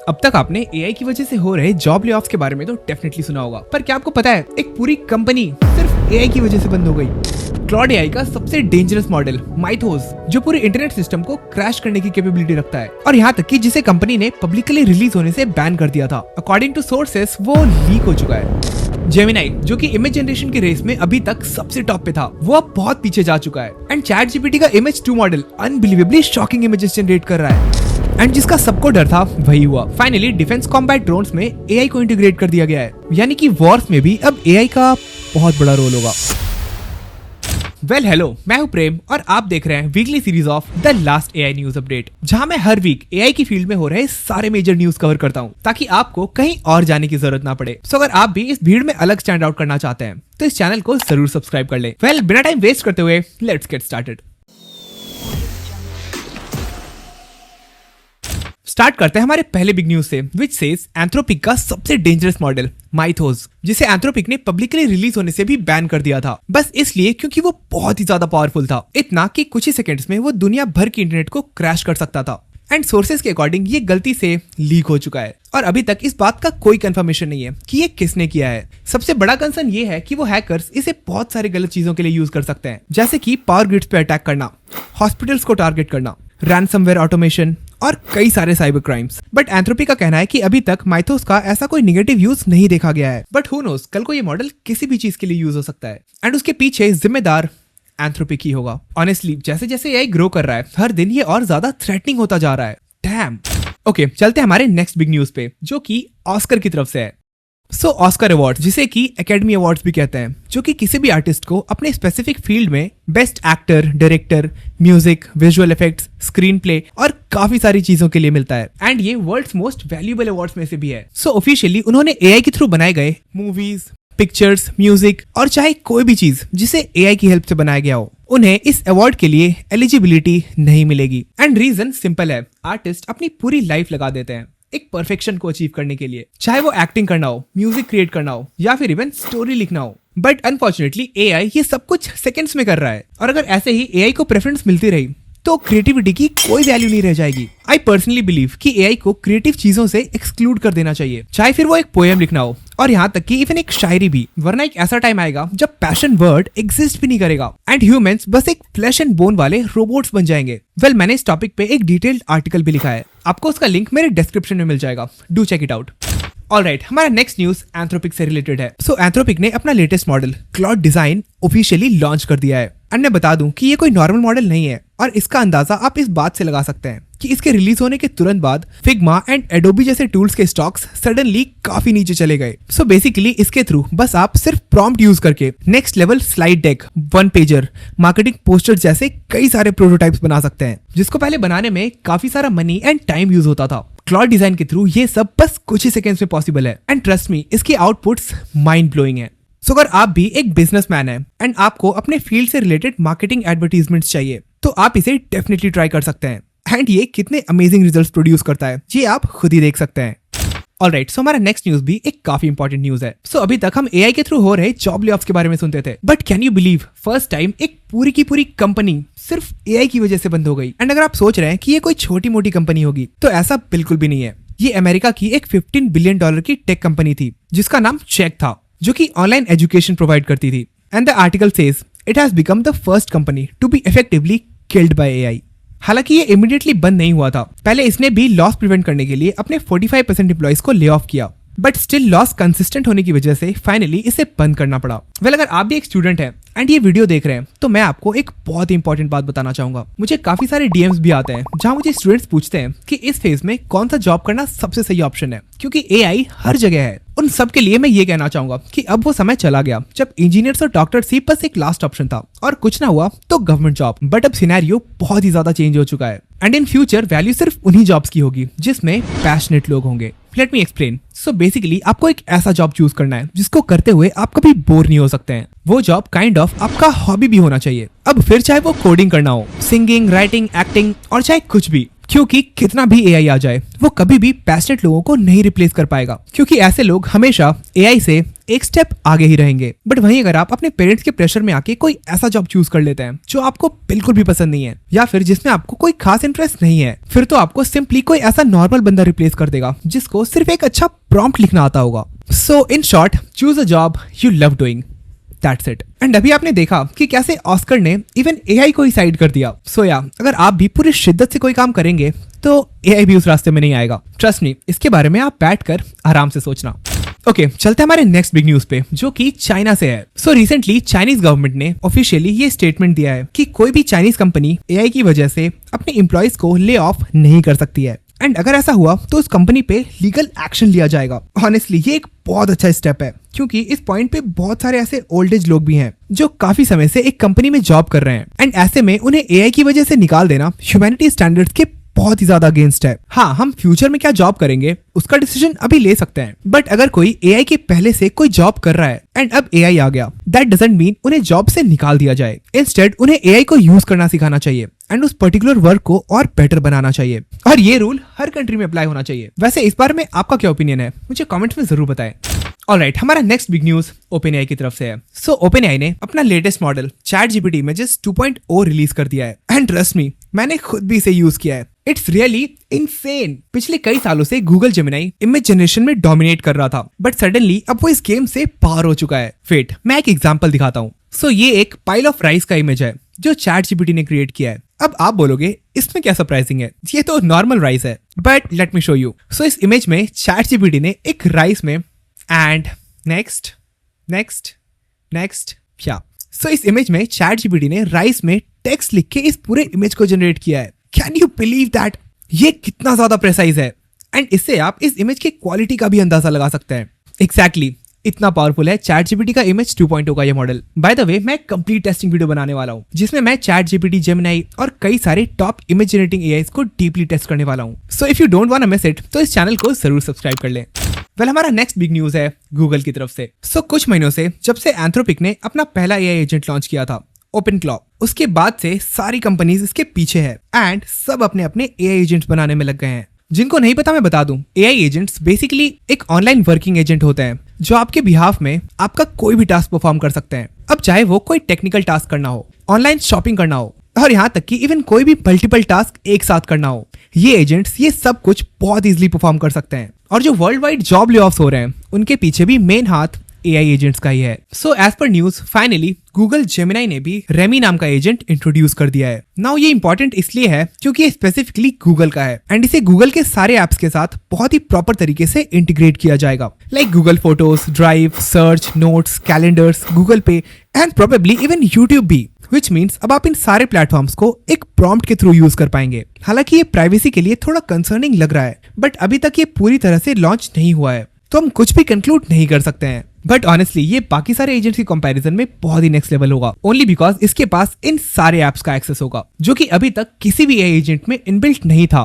अब तक आपने एआई की वजह से हो रहे जॉब लेऑफ्स के बारे में तो डेफिनेटली सुना होगा, पर क्या आपको पता है एक पूरी कंपनी सिर्फ एआई की वजह से बंद हो गई। क्लॉड एआई का सबसे डेंजरस मॉडल माइथोस, जो पूरे इंटरनेट सिस्टम को क्रैश करने की कैपेबिलिटी रखता है, और यहाँ तक कि जिसे कंपनी ने पब्लिकली रिलीज होने से बैन कर दिया था। अकॉर्डिंग टू सोर्सेस वो लीक हो चुका है। जेमिनाई, जो कि इमेज जनरेशन की रेस में अभी तक सबसे टॉप पे था, वो अब बहुत पीछे जा चुका है। एंड चैट जीपीटी का image 2 model unbelievably shocking images generate कर रहा है। एंड जिसका सबको डर था वही हुआ। फाइनली डिफेंस कॉम्बैट ड्रोन्स में एआई को इंटीग्रेट कर दिया गया है, यानी कि वॉर्स में भी अब एआई का बहुत बड़ा रोल होगा। वेल हेलो, मैं हूं प्रेम और आप देख रहे हैं weekly series of the last AI news update, जहां मैं हर वीक एआई की फील्ड में हो रहे सारे मेजर न्यूज कवर करता हूं, ताकि आपको कहीं और जाने की जरूरत ना पड़े। सो अगर आप भी इस भीड़ में अलग स्टैंड आउट करना चाहते हैं तो इस चैनल को जरूर सब्सक्राइब कर ले। वेल बिना टाइम वेस्ट करते हुए लेट्स गेट स्टार्टेड। स्टार्ट करते हैं हमारे पहले बिग न्यूज से, विच सेज एंथ्रोपिक का सबसे डेंजरस मॉडल माइथोस, जिसे एंथ्रोपिक ने पब्लिकली रिलीज होने से भी बैन कर दिया था, बस इसलिए क्योंकि वो बहुत ही ज्यादा पावरफुल था, इतना कि कुछ ही सेकंड्स में वो दुनिया भर की इंटरनेट को क्रैश कर सकता था। एंड सोर्सेज के अकॉर्डिंग ये गलती से लीक हो चुका है और अभी तक इस बात का कोई कंफर्मेशन नहीं है कि ये किसने किया है। सबसे बड़ा कंसर्न ये है कि वो हैकर्स इसे बहुत सारे गलत चीजों के लिए यूज कर सकते हैं, जैसे कि पावर ग्रिड्स पे अटैक करना, हॉस्पिटल्स को टारगेट करना, रैनसमवेयर ऑटोमेशन और कई सारे साइबर क्राइम्स। बट एंथ्रोपी का कहना है कि अभी तक माइथोस का ऐसा कोई नेगेटिव यूज नहीं देखा गया है। बट हु नोस, कल को ये मॉडल किसी भी चीज के लिए यूज हो सकता है एंड उसके पीछे जिम्मेदार एंथ्रोपिक ही होगा। ऑनेस्टली जैसे जैसे एआई ग्रो कर रहा है, हर दिन ये और ज्यादा थ्रेटनिंग होता जा रहा है। डैम। ओके, चलते हैं हमारे नेक्स्ट बिग न्यूज पे, जो कि ऑस्कर की तरफ से है। सो ऑस्कर अवार्ड, जिसे कि एकेडमी अवार्ड्स भी कहते हैं, जो कि किसी भी आर्टिस्ट को अपने स्पेसिफिक फील्ड में best actor, director, music, visual effects, screen play और काफी सारी चीजों के लिए मिलता है। एंड ये वर्ल्ड्स मोस्ट वैल्यूएबल अवार्ड्स में से भी है। सो ऑफिशियली उन्होंने एआई के थ्रू बनाए गए मूवीज, पिक्चर्स, म्यूजिक और चाहे कोई भी चीज जिसे एआई की हेल्प से बनाया गया हो, उन्हें इस अवार्ड के लिए एलिजिबिलिटी नहीं मिलेगी। एंड रीजन सिंपल है, आर्टिस्ट अपनी पूरी लाइफ लगा देते हैं एक परफेक्शन को अचीव करने के लिए, चाहे वो एक्टिंग करना हो, म्यूजिक क्रिएट करना हो या फिर इवन स्टोरी लिखना हो। बट अनफॉर्चुनेटली एआई ये सब कुछ सेकंड्स में कर रहा है, और अगर ऐसे ही एआई को प्रेफरेंस मिलती रही तो क्रिएटिविटी की कोई वैल्यू नहीं रह जाएगी। आई पर्सनली बिलीव कि एआई को क्रिएटिव चीजों से एक्सक्लूड कर देना चाहिए, चाहे फिर वो एक पोएम लिखना हो और यहाँ तक कि इवन एक शायरी भी, वरना एक ऐसा टाइम आएगा जब पैशन वर्ड एग्जिस्ट भी नहीं करेगा एंड ह्यूमंस बस एक फ्लैश एंड बोन वाले रोबोट्स बन जाएंगे। वेल मैंने इस टॉपिक पे एक डिटेल्ड आर्टिकल भी लिखा है, आपको उसका लिंक मेरे डिस्क्रिप्शन में मिल जाएगा, do check it out. Alright, हमारा नेक्स्ट न्यूज एंथ्रोपिक से रिलेटेड है। सो एंथ्रोपिक ने अपना latest model Claude design officially launch कर दिया है। एंड मैं बता दूं कि ये कोई नॉर्मल मॉडल नहीं है, और इसका अंदाजा आप इस बात से लगा सकते हैं कि इसके रिलीज होने के तुरंत बाद फिग्मा एंड एडोबी जैसे टूल्स के स्टॉक्स सडनली काफी नीचे चले गए। सो बेसिकली इसके थ्रू बस आप सिर्फ प्रॉम्प्ट यूज करके next level slide deck, one pager, marketing poster जैसे कई सारे प्रोटोटाइप्स बना सकते हैं, जिसको पहले बनाने में काफी सारा मनी एंड टाइम यूज होता था। क्लॉड डिजाइन के थ्रू ये सब बस कुछ ही सेकंड्स में पॉसिबल है एंड ट्रस्ट मी, इसकी आउटपुट्स माइंड ब्लोइंग है। सो अगर आप भी एक बिजनेसमैन है एंड आपको अपने फील्ड से रिलेटेड मार्केटिंग एडवर्टीजमेंट्स चाहिए, तो आप इसे डेफिनेटली ट्राई कर सकते हैं। एंड ये कितने अमेजिंग रिजल्ट्स प्रोड्यूस करता है ये आप खुद ही देख सकते हैं। ऑलराइट, सो हमारा नेक्स्ट न्यूज भी एक काफी इंपॉर्टेंट न्यूज है। सो अभी तक हम एआई के थ्रू हो रहे जॉब लेऑफ्स के बारे में सुनते थे, but can you believe first time एक पूरी की पूरी कंपनी सिर्फ एआई की वजह से बंद हो गई। एंड अगर आप सोच रहे हैं कि ये कोई छोटी मोटी कंपनी होगी, तो ऐसा बिल्कुल भी नहीं है। ये अमेरिका की एक $15 बिलियन की टेक कंपनी थी, जिसका नाम चेक था, जो कि ऑनलाइन एजुकेशन प्रोवाइड करती थी। And the article says it has become the first company to be effectively killed by AI. हालांकि ये इमीडिएटली बंद नहीं हुआ था, पहले इसने भी लॉस प्रिवेंट करने के लिए अपने 45% एम्प्लॉइज को ले ऑफ किया, बट स्टिल लॉस कंसिस्टेंट होने की वजह से फाइनली इसे बंद करना पड़ा। वेल अगर आप भी एक स्टूडेंट हैं एंड ये वीडियो देख रहे हैं, तो मैं आपको एक बहुत ही इंपॉर्टेंट बात बताना चाहूंगा। मुझे काफी सारे डीएम्स भी आते हैं जहां मुझे स्टूडेंट्स पूछते हैं कि इस फेज में कौन सा जॉब करना सबसे सही ऑप्शन है, क्योंकि एआई हर जगह है। उन सब के लिए मैं ये कहना चाहूंगा कि अब वो समय चला गया जब इंजीनियर्स और डॉक्टर्स ही बस एक लास्ट ऑप्शन था, और कुछ ना हुआ तो गवर्नमेंट जॉब। बट अब सिनेरियो बहुत ही ज्यादा चेंज हो चुका है एंड इन फ्यूचर वैल्यू सिर्फ उन्हीं जॉब्स की होगी जिसमें पैशनेट लोग होंगे। Let me explain. So basically आपको एक ऐसा जॉब चूज करना है जिसको करते हुए आप कभी बोर नहीं हो सकते हैं। वो जॉब काइंड ऑफ आपका हॉबी भी होना चाहिए। अब फिर चाहे वो कोडिंग करना हो, सिंगिंग, राइटिंग, एक्टिंग और चाहे कुछ भी, क्योंकि कितना भी एआई आ जाए वो कभी भी पैशनेट लोगों को नहीं रिप्लेस कर पाएगा, क्योंकि ऐसे लोग हमेशा एआई से एक स्टेप आगे ही रहेंगे। बट वहीं अगर आप अपने पेरेंट्स के प्रेशर में आके कोई ऐसा जॉब चूज कर लेते हैं जो आपको बिल्कुल भी पसंद नहीं है या फिर जिसमें आपको कोई खास इंटरेस्ट नहीं है, फिर तो आपको सिंपली कोई ऐसा नॉर्मल बंदा रिप्लेस कर देगा जिसको सिर्फ एक अच्छा प्रॉम्प्ट लिखना आता होगा। So in short, choose a job you love doing, that's it. And अभी आपने देखा कि कैसे ऑस्कर ने इवन एआई को ही साइड कर दिया। सो या अगर आप भी पूरी शिद्दत से कोई काम करेंगे तो एआई भी उस रास्ते में नहीं आएगा। ट्रस्ट मी, इसके बारे में आप बैठकर आराम से सोचना। ओके, चलते हैं हमारे नेक्स्ट बिग न्यूज पे जो कि चाइना से है। सो रिसेंटली चाइनीज गवर्नमेंट ने ऑफिशियली ये स्टेटमेंट दिया है कि कोई भी चाइनीज कंपनी एआई की वजह से अपने एम्प्लॉइज को ले ऑफ नहीं कर सकती है, एंड अगर ऐसा हुआ तो उस कंपनी पे लीगल एक्शन लिया जाएगा। ऑनेस्टली ये एक बहुत अच्छा स्टेप है, क्योंकि इस पॉइंट पे बहुत सारे ऐसे ओल्ड एज लोग भी हैं जो काफी समय से एक कंपनी में जॉब कर रहे हैं, एंड ऐसे में उन्हें एआई की वजह से निकाल देना ह्यूमैनिटी स्टैंडर्ड्स के बहुत ही ज्यादा अगेंस्ट है। हाँ, हम फ्यूचर में क्या जॉब करेंगे उसका डिसीजन अभी ले सकते हैं, बट अगर कोई एआई के पहले से कोई जॉब कर रहा है एंड अब एआई आ गया, दैट डजंट मीन उन्हें जॉब से निकाल दिया जाए। इंस्टेड उन्हें एआई को यूज करना सिखाना चाहिए एंड उस पर्टिकुलर वर्क को और बेटर बनाना चाहिए, और ये रूल हर कंट्री में अप्लाई होना चाहिए। वैसे इस बारे में आपका क्या ओपिनियन है, मुझे कमेंट्स में जरूर बताएं। ऑलराइट, हमारा नेक्स्ट बिग न्यूज ओपनएआई की तरफ से है। सो ओपनएआई ने अपना latest model ChatGPT images 2.0 release कर दिया है, एंड ट्रस्ट मी, मैंने खुद भी इसे यूज किया है। It's really insane. पिछले कई सालों से गूगल जेमिनाई इमेज जनरेशन में डोमिनेट कर रहा था, बट सडनली अब वो इस गेम से पार हो चुका है। वेट, मैं एक एग्जांपल दिखाता हूँ। सो ये एक पाइल ऑफ राइस का इमेज है जो चैटजीपीटी ने क्रिएट किया है। अब आप बोलोगे इसमें क्या सरप्राइजिंग है, ये तो नॉर्मल राइस है, but let me show you. So इस इमेज में चैटजीपीटी ने एक राइस में एंड नेक्स्ट क्या, सो इस इमेज में चैटजीपीटी ने राइस में टेक्स्ट लिख के इस पूरे इमेज को जनरेट किया है। Can you believe that? ये कितना ज्यादा प्रेसाइज है, एंड इससे आप इस इमेज की क्वालिटी का भी अंदाजा लगा सकते हैं। एग्जैक्टली इतना पावरफुल है चैटजीपीटी का इमेज 2.0 का ये मॉडल। बाय द वे, मैं कंप्लीट टेस्टिंग वीडियो बनाने वाला हूँ जिसमें मैं चैटजीपीटी, जेमिनाई और कई सारे टॉप इमेज जनरेटिंग एआईज को डीपली टेस्ट करने वाला हूँ। So if you don't want to miss it तो इस चैनल को जरूर सब्सक्राइब कर लें। वेल, हमारा नेक्स्ट बिग न्यूज है गूगल की तरफ से। सो कुछ महीनों से जब से एंथ्रोपिक ने अपना पहला एआई एजेंट लॉन्च किया था, ओपनक्लॉ, उसके बाद से सारी कंपनीज इसके पीछे है एंड सब अपने अपने एआई एजेंट्स बनाने में लग गए हैं। जिनको नहीं पता मैं बता दूं, एआई एजेंट्स बेसिकली एक ऑनलाइन वर्किंग एजेंट होते हैं जो आपके बिहाफ में आपका कोई भी टास्क परफॉर्म कर सकते हैं। अब चाहे वो कोई टेक्निकल टास्क करना हो, ऑनलाइन शॉपिंग करना हो, और यहाँ तक कि इवन कोई भी मल्टीपल टास्क एक साथ करना हो, ये एजेंट्स ये सब कुछ बहुत इजीली परफॉर्म कर सकते हैं। और जो वर्ल्ड वाइड जॉब ले ऑफ्स हो रहे हैं उनके पीछे भी मेन हाथ एआई एजेंट्स का ही है। So as per news, finally Google Gemini ने भी रेमी नाम का एजेंट इंट्रोड्यूस कर दिया है। नाउ ये इंपॉर्टेंट इसलिए है क्योंकि ये स्पेसिफिकली गूगल का है एंड इसे गूगल के सारे एप्स के साथ बहुत ही प्रॉपर तरीके से इंटीग्रेट किया जाएगा, like Google photos, drive, search, notes, calendars, Google पे एंड प्रोबेबली इवन यूट्यूब भी, विच मीन्स अब आप इन सारे प्लेटफॉर्म्स को एक प्रॉम्प्ट के थ्रू यूज कर पाएंगे। हालांकि ये प्राइवेसी के लिए थोड़ा कंसर्निंग लग रहा है, बट अभी तक ये पूरी तरह से लॉन्च नहीं हुआ है, तो हम कुछ भी कंक्लूड नहीं कर सकते हैं। बट ऑनेस्टली ये बाकी सारे एजेंट्स की कंपैरिजन में बहुत ही नेक्स्ट लेवल होगा, ओनली बिकॉज इसके पास इन सारे एप्स का एक्सेस होगा जो कि अभी तक किसी भी एआई एजेंट में इनबिल्ट नहीं था।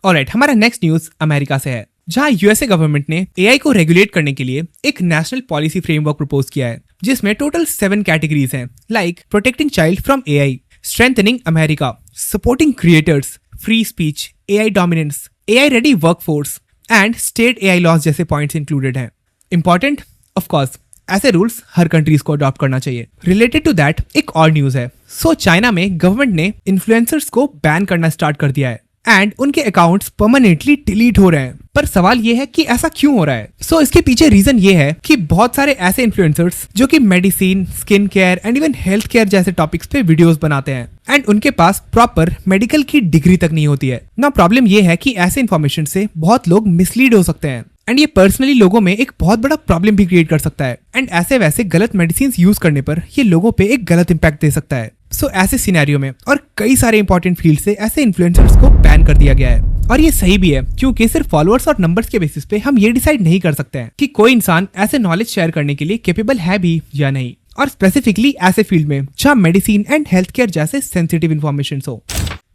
ऑलराइट, हमारा नेक्स्ट न्यूज अमेरिका से है, जहां यूएसए गवर्नमेंट ने एआई को रेगुलेट करने के लिए एक नेशनल पॉलिसी फ्रेमवर्क प्रपोज किया है, जिसमें टोटल 7 कैटेगरीज हैं, like protecting child from AI, strengthening America, supporting creators, free speech, AI dominance, AI ready workforce and state AI laws जैसे पॉइंट्स इंक्लूडेड हैं। इंपॉर्टेंट, ऑफ कोर्स ऐसे rules हर countries को adopt करना चाहिए। रिलेटेड टू दैट एक और news है। सो चाइना में गवर्नमेंट ने इन्फ्लुएंसर्स को बैन करना स्टार्ट कर दिया है एंड उनके अकाउंट्स परमानेंटली डिलीट हो रहे हैं। पर सवाल ये है कि ऐसा क्यों हो रहा है? सो इसके पीछे रीजन ये है कि बहुत सारे ऐसे इन्फ्लुएंसर्स जो कि medicine, skin care and even health care जैसे टॉपिक्स पे वीडियोस बनाते हैं एंड उनके पास प्रॉपर मेडिकल की डिग्री तक नहीं होती है ना। प्रॉब्लम ये है कि ऐसे इन्फॉर्मेशन से बहुत लोग मिसलीड हो सकते हैं एंड ये पर्सनली लोगों में एक बहुत बड़ा प्रॉब्लम भी क्रिएट कर सकता है एंड ऐसे वैसे गलत मेडिसिन यूज करने पर ये लोगों पे एक गलत इंपैक्ट दे सकता है। सो ऐसे सिनेरियो में और कई सारे इंपॉर्टेंट फील्ड से ऐसे इन्फ्लुएंसर्स को बैन कर दिया गया है, और ये सही भी है क्योंकि सिर्फ फॉलोअर्स और नंबर्स के बेसिस पे हम ये डिसाइड नहीं कर सकते हैं कि कोई इंसान ऐसे नॉलेज शेयर करने के लिए कैपेबल है भी या नहीं, और स्पेसिफिकली ऐसे फील्ड में जहाँ मेडिसिन एंड हेल्थ केयर जैसे सेंसिटिव इन्फॉर्मेशन हो।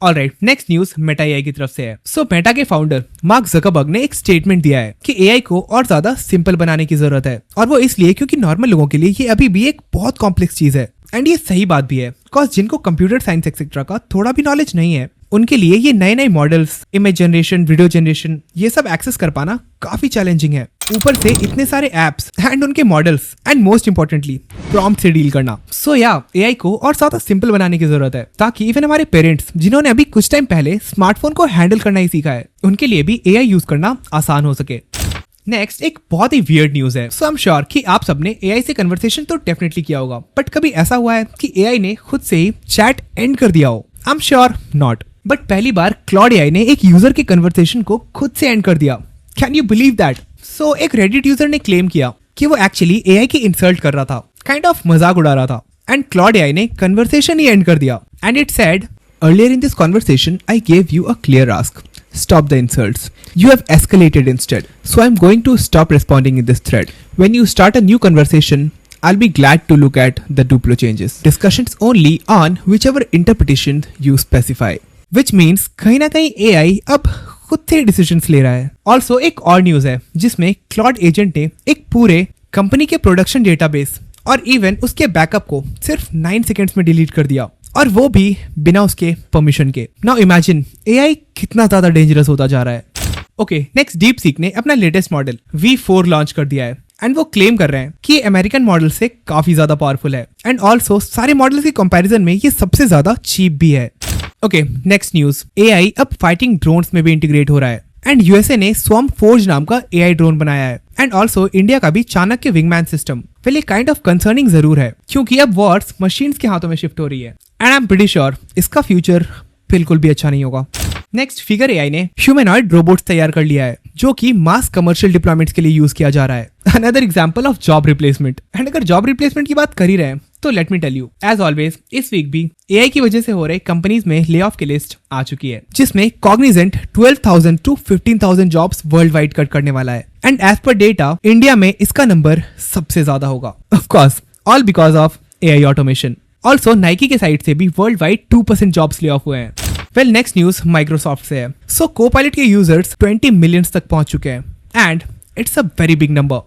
Alright, next news Meta AI की तरफ से है। सो मेटा के फाउंडर मार्क ज़करबर्ग ने एक स्टेटमेंट दिया है कि एआई को और ज्यादा सिंपल बनाने की जरूरत है, और वो इसलिए क्योंकि नॉर्मल लोगों के लिए ये अभी भी एक बहुत कॉम्प्लेक्स चीज है। एंड ये सही बात भी है। कॉज जिनको कंप्यूटर साइंस एक्सेट्रा का थोड़ा भी नॉलेज नहीं है उनके लिए ये नए नए models, image generation, video generation, ये सब एक्सेस कर पाना काफी चैलेंजिंग है। ऊपर से इतने सारे एप्स एंड उनके models and most importantly prompt से डील करना। सो या एआई को और ज्यादा सिंपल बनाने की जरूरत है ताकि इवन हमारे पेरेंट्स जिन्होंने अभी कुछ टाइम पहले स्मार्टफोन को हैंडल करना ही सीखा है उनके लिए भी एआई यूज करना आसान हो सके। नेक्स्ट एक बहुत ही वियर्ड न्यूज है। सो आई एम श्योर कि आप सबने एआई से कन्वर्सेशन तो डेफिनेटली किया होगा, बट कभी ऐसा हुआ है कि एआई ने खुद से ही चैट एंड कर दिया हो? I am sure not, but पहली बार क्लॉड एआई ने एक यूजर के कन्वर्सेशन को खुद से एंड कर दिया। Can you believe that? So एक रेडिट यूजर ने क्लेम किया कि वो एक्चुअली एआई की इंसल्ट कर रहा था, काइंड ऑफ मजाक उड़ा रहा था, एंड क्लॉड एआई ने कन्वर्सेशन ही एंड कर दिया। And it said, earlier in this conversation I gave you a clear ask. Stop the insults. You have escalated instead. So I'm going to stop responding in this thread. When you start a new conversation, I'll be glad to look at the Duplo changes. Discussions only on whichever interpretation you specify. Which means कहीं ना कहीं AI अब खुद से decisions ले रहा है। Also एक और न्यूज है जिसमें क्लॉड एजेंट ने एक पूरे कंपनी के प्रोडक्शन डेटाबेस और इवन उसके बैकअप को सिर्फ 9 सेकेंड्स में डिलीट कर दिया, और वो भी बिना उसके परमिशन के। नाउ इमेजिन एआई कितना ज्यादा डेंजरस होता जा रहा है। ओके, नेक्स्ट डीप सीक ने अपना लेटेस्ट मॉडल V4 लॉन्च कर दिया है एंड वो क्लेम कर रहे हैं कि ये अमेरिकन मॉडल से काफी ज्यादा पावरफुल है एंड ऑल्सो सारे मॉडल्स के कंपैरिजन में ये सबसे ज्यादा चीप भी है। ओके, नेक्स्ट न्यूज, एआई अब फाइटिंग ड्रोन्स में भी इंटीग्रेट हो रहा है एंड यूएसए ने स्वॉर्म फोर्ज नाम का एआई ड्रोन बनाया है एंड ऑल्सो इंडिया का भी चाणक्य विंगमैन सिस्टम। वेल ये काइंड ऑफ कंसर्निंग जरूर है क्योंकि अब वॉर्स मशीन्स के हाथों में शिफ्ट हो रही है and I am pretty sure इसका फ्यूचर बिल्कुल भी अच्छा नहीं होगा। नेक्स्ट, फिगर एआई ने ह्यूमनॉइड रोबोट्स तैयार कर लिया है जो कि मास कमर्शियल डिप्लॉयमेंट्स के लिए यूज किया जा रहा है। Another example of job replacement. And अगर जॉब रिप्लेसमेंट की बात कर ही रहे हैं तो let me tell you, as always इस वीक भी एआई की वजह से हो रहे कंपनीज में ले ऑफ की लिस्ट आ चुकी है जिसमें Cognizant 12,000 to 15,000 jobs world wide cut करने वाला है and as per data India में इसका नंबर सबसे ज्यादा होगा। Of course all because of AI automation. Also Nike के साइड से भी world wide 2% jobs lay off हुए हैं। वेल नेक्स्ट न्यूज माइक्रोसॉफ्ट से है। सो कोपायलट के यूजर्स 20 मिलियंस तक पहुंच चुके हैं and it's a very big number.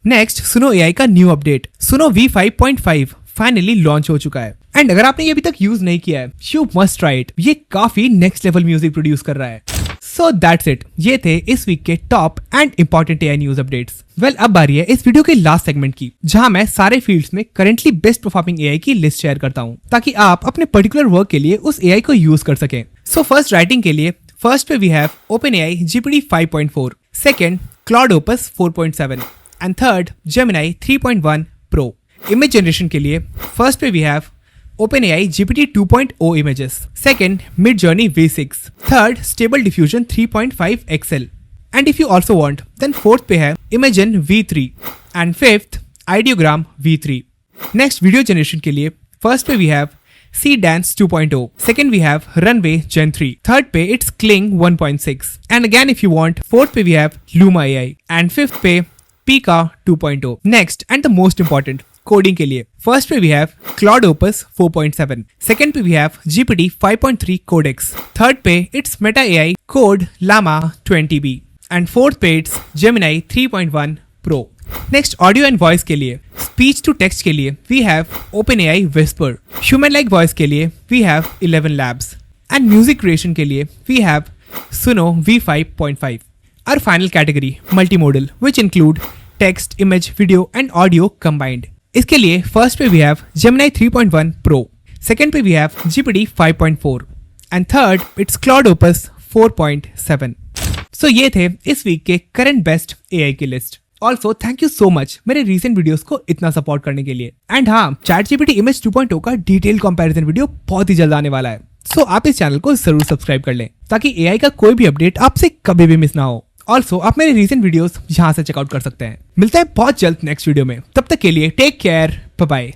Next, सुनो एआई का न्यू अपडेट सुनो V5.5 फाइनली लॉन्च हो चुका है एंड अगर आपने ये अभी तक यूज नहीं किया है यू मस्ट ट्राई इट। ये काफी नेक्स्ट लेवल म्यूजिक प्रोड्यूस कर रहा है। सो दैट्स इट, ये थे इस वीक के top and important AI news updates. Well अब बारी है इस वीडियो के लास्ट सेगमेंट की जहां मैं सारे फील्ड्स में करेंटली बेस्ट परफॉर्मिंग एआई की लिस्ट शेयर करता हूं ताकि आप अपने पर्टिकुलर वर्क के लिए उस एआई को यूज कर सकें। सो फर्स्ट, राइटिंग के लिए फर्स्ट पे we have OpenAI GPT 5.4, second Claude Opus 4.7 and third Gemini 3.1 Pro। Image generation के लिए फर्स्ट पे we have OpenAI GPT 2.0 images, second Midjourney V6, third Stable Diffusion 3.5 XL, and if you also want then fourth पे है Imagen V3 and fifth Ideogram V3। Next video generation के लिए first पे we have C-Dance 2.0, second we have Runway Gen 3, third पे it's Kling 1.6 and again if you want fourth पे we have Luma AI and fifth पे Pika 2.0। Next and the most important coding के लिए first पे we have Claude Opus 4.7, second पे we have GPT 5.3 Codex, third पे it's Meta AI Code Llama 20B and fourth पे it's Gemini 3.1 Pro। Next, audio and voice के लिए speech to text के लिए we have OpenAI Whisper, human like voice के लिए we have 11 Labs and music creation के लिए we have Suno V5.5। और final category multimodal which include text, image, video and audio combined. इसके लिए first पे we have Gemini 3.1 Pro, second पे we have GPT 5.4 and third it's Claude Opus 4.7। So ये थे इस वीक के current best AI की list. Also thank you so much मेरे रीसेंट वीडियोस को इतना सपोर्ट करने के लिए। एंड हाँ, ChatGPT इमेज 2.0 का डिटेल कंपैरिजन वीडियो बहुत ही जल्द आने वाला है। सो आप इस चैनल को जरूर सब्सक्राइब कर लें ताकि एआई का कोई भी अपडेट आपसे कभी भी मिस ना हो। ऑल्सो आप मेरे रीसेंट वीडियोस यहाँ से चेकआउट कर सकते हैं। मिलते हैं बहुत जल्द नेक्स्ट वीडियो में, तब तक के लिए टेक केयर, बाय बाय।